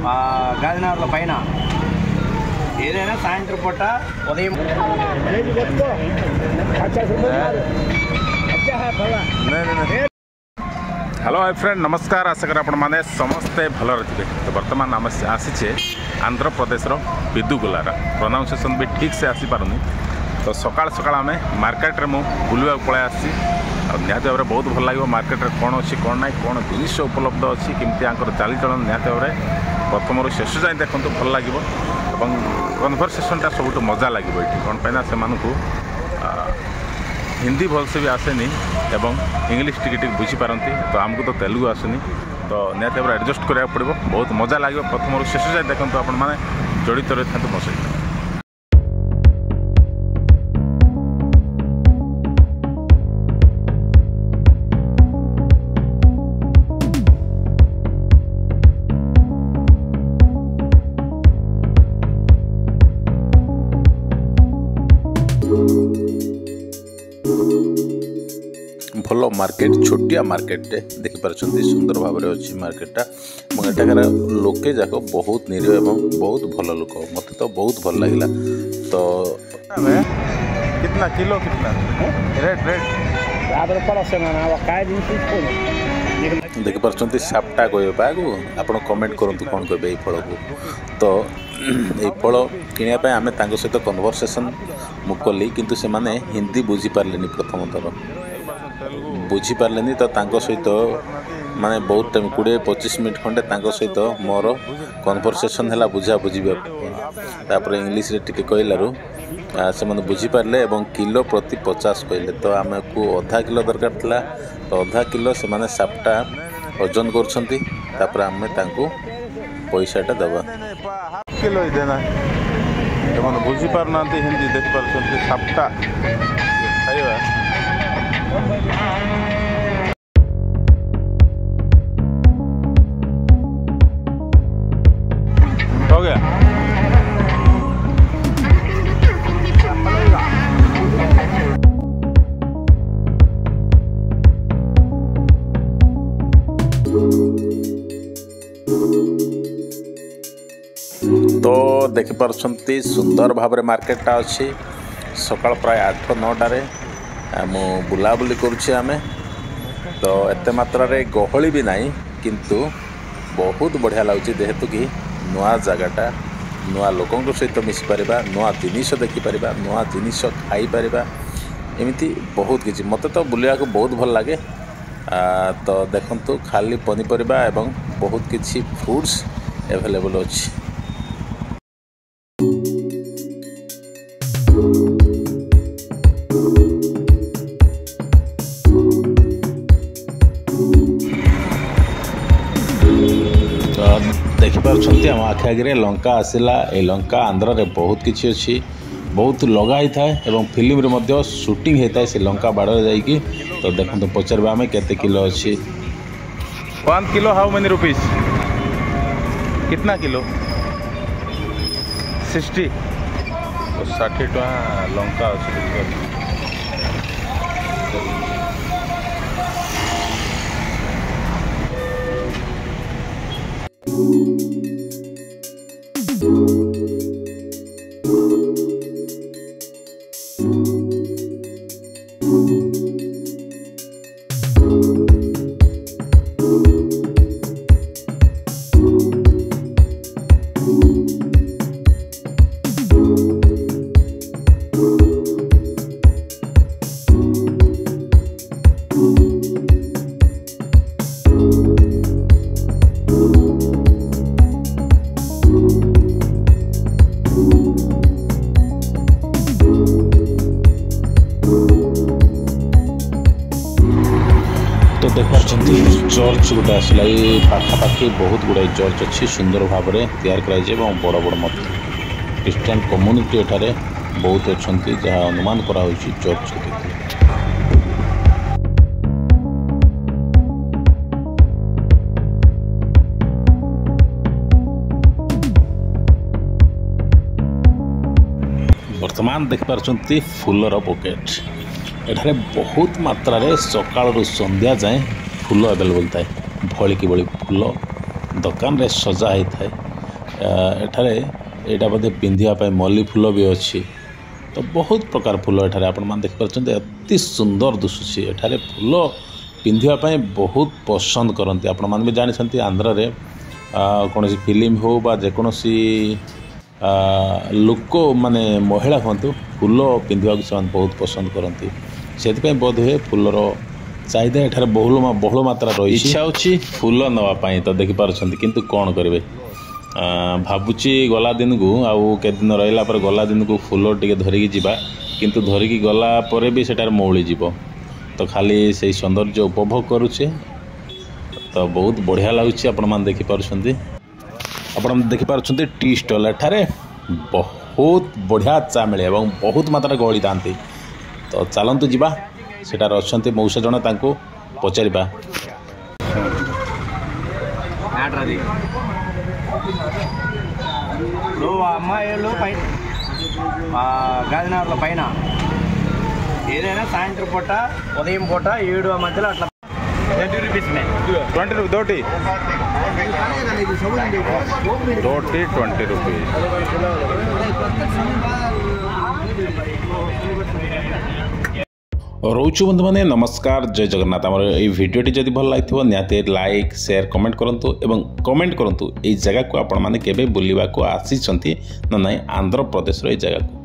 గాంధీనగర్లో పైన ఏదైనా సాయంత్రం పూట ఉదయం हेलो हाय फ्रेंड नमस्कार आशा कर आपने समस्ते भल रही तो बर्तमान आम आसीचे आंध्र प्रदेश बिदुगुलार प्रोनाउंसिएशन भी ठीक से आसीपारुनी तो सकाल सकाल आम मार्केट में बुलवा पलि आसी निहत भाव में बहुत भल लगे मार्केट में कौन अच्छी कौन ना कौन जिनिस उपलब्ध अच्छी केमती चालीचलन निहत भाव में प्रथम शेष जाए देखो भल लगे कन्भरसेसनटा सब मजा लगे ये कौन पाइना से हिंदी भलसे भी आसेनी एवं इंग्लिश टिके बुझीपारती तो आमको तो तेलुगु आसेनी तो निहत भाव एडजस्ट करा पड़ो बहुत मजा लगे प्रथम शेष जाए देखो आपण मैंने जड़ित रही था मो सहित। भल मार्केट छोटिया मार्केट देखिपार सुंदर भाव में अच्छी मार्केटा एठाकार लोके जाक बहुत निरीह एवं बहुत भल लोक मत तो बहुत भल लगे तो कितना किलो कितना रेट देखिपार सापटा कह आप कमेंट करूँ कौन कहे ये फल को तो ये फल किनापी आम सहित कन्भरसेसन मुकली किंतु से माने हिंदी बुझीपारे प्रथम थर बुझीपारे तो सहित माने बहुत टाइम 20-25 मिनट खंडे सहित मोर कन्भरसेसन है बुझा बुझापर इंग्लीश टिके कहलू से मैंने बुझीपारे और किलो प्रति 50 कहले तो आम को आधा किलो दरकार था तो आधा किलो से माने सापटा ओजन कर आम पैसाटा दबा किलो देना बुझीपार ना हिंदी देखिपार सापटा खाइबा हो गया तो देखिपार सुंदर भाव में मार्केटा अच्छी सकाल प्राय 8-9टारे मु बुलाबुली करुँचे तो एत मात्रा रे गहली भी नहीं किंतु बहुत बढ़िया लगुच जेहेतु कि नुआ जगटा नुआ लोकों सहित मिसी पारिबा नुआ जिनिस देखिपर नुआ जिनिस खाई पारिबा एमती बहुत किसी मत तो बुलिया को बहुत भल लगे तो देखंतु खाली पनीपरिबा एवं बहुत किसी फ्रूट्स एवेलेबल अच्छी। देखिपार आम आखि आगे लंका आसला ये लंका आंध्र रे बहुत किसी अच्छी बहुत लगाई थाए फिल्म रे शूटिंग होता है से लंका बाड़ जाइकी तो देखो पचार आम केते किलो अच्छी 1 किलो हाउ मेनी रुपीस कितना किलो 60 तो 60 टका लंका अच्छी तो देखिए चर्च गोटे आसला ये पाखापाखि बहुत गुड़ाई चर्च अच्छी सुंदर भाव में तैयार कराई बड़ बड़ मत क्रिश्चियन कम्युनिटी एठारे बहुत अच्छा जहाँ अनुमान करा चर्च को बर्तमान देखिपार फूलर पॉकेट एठारे बहुत मात्रा रे सकाळु संध्या जाए फूल अवेलेबल थाए भली कि भली फूल दुकान रे सजा होता है ଏଠାରେ ଏଇଟା ବୋଧେ ପିନ୍ଧିବା ପାଇଁ ମଲ୍ଲି ଫୁଲ ବି ଅଛି। ତ ବହୁତ ପ୍ରକାର ଫୁଲ ଏଠାରେ ଆପଣମାନେ ଦେଖିପାରୁଛନ୍ତି ଅତି ସୁନ୍ଦର ଦିଶୁଛି। ଏଠାରେ ଫୁଲ ପିନ୍ଧିବା ପାଇଁ ବହୁତ ପସନ୍ଦ କରନ୍ତି। ଆପଣମାନେ ବି ଜାଣିଛନ୍ତି ଆନ୍ଧ୍ରରେ କୌଣସି ଫିଲ୍ମ ହେଉ ବା ଯେକୌଣସି ଲୋକ ମାନେ ମହିଳା ହୁଅନ୍ତୁ ଫୁଲ ପିନ୍ଧିବାକୁ ସେମାନେ ବହୁତ ପସନ୍ଦ କରନ୍ତି। ସେଥିପାଇଁ ବୋଧହୁଏ ଫୁଲର ଚାହିଦା ଏଠାରେ ବହୁଳ ମାତ୍ରା ରହିଛି। ଇଚ୍ଛା ହେଉଛି ଫୁଲ ନେବା ପାଇଁ ତ ଦେଖିପାରୁଛନ୍ତି, କିନ୍ତୁ କ'ଣ କରିବେ ଭାବୁଛି ଗଲା ଦିନକୁ ଆଉ କେତେଦିନ ରହିଲା ପରେ ଗଲା ଦିନକୁ ଫୁଲ ଟିକେ ଧରିକି ଯିବା, କିନ୍ତୁ ଧରିକି ଗଲା ପରେ ବି ସେଠାରେ ମଉଳିଯିବ। ତ ଖାଲି ସେଇ ସୌନ୍ଦର୍ଯ୍ୟ ଉପଭୋଗ କରୁଛେ। ତ ବହୁତ ବଢ଼ିଆ ଲାଗୁଛି। ଆପଣମାନେ ଦେଖିପାରୁଛନ୍ତି, ଟି ଷ୍ଟଲ୍ ଏଠାରେ ବହୁତ ବଢ଼ିଆ ଚା ମିଳେ ଏବଂ ବହୁତ ମାତ୍ରାରେ ଗହଳି ଥାନ୍ତି। ତ ଚାଲନ୍ତୁ ଯିବା, ସେଠାରେ ଅଛନ୍ତି ମଉସା ଜଣେ, ତାଙ୍କୁ ପଚାରିବା। అమ్మాయిలు పైన గాంధీనగర్లో పైన ఏదైనా సాయంత్రం పూట ఉదయం పూట 7 మధ్యలో అట్లా 20 రూపీస్ 20 దోటి 20 రూపీస్। रोचु बंधु मैंने नमस्कार, जय जगन्नाथ। आम ये भिडियोटी जब भल लगी निहाती लाइक शेयर कमेंट करूँ एवं कमेंट करूँ ये जगह को आपण मैंने केबे बुलवाक आसी ना आंध्र प्रदेश ये जगह को।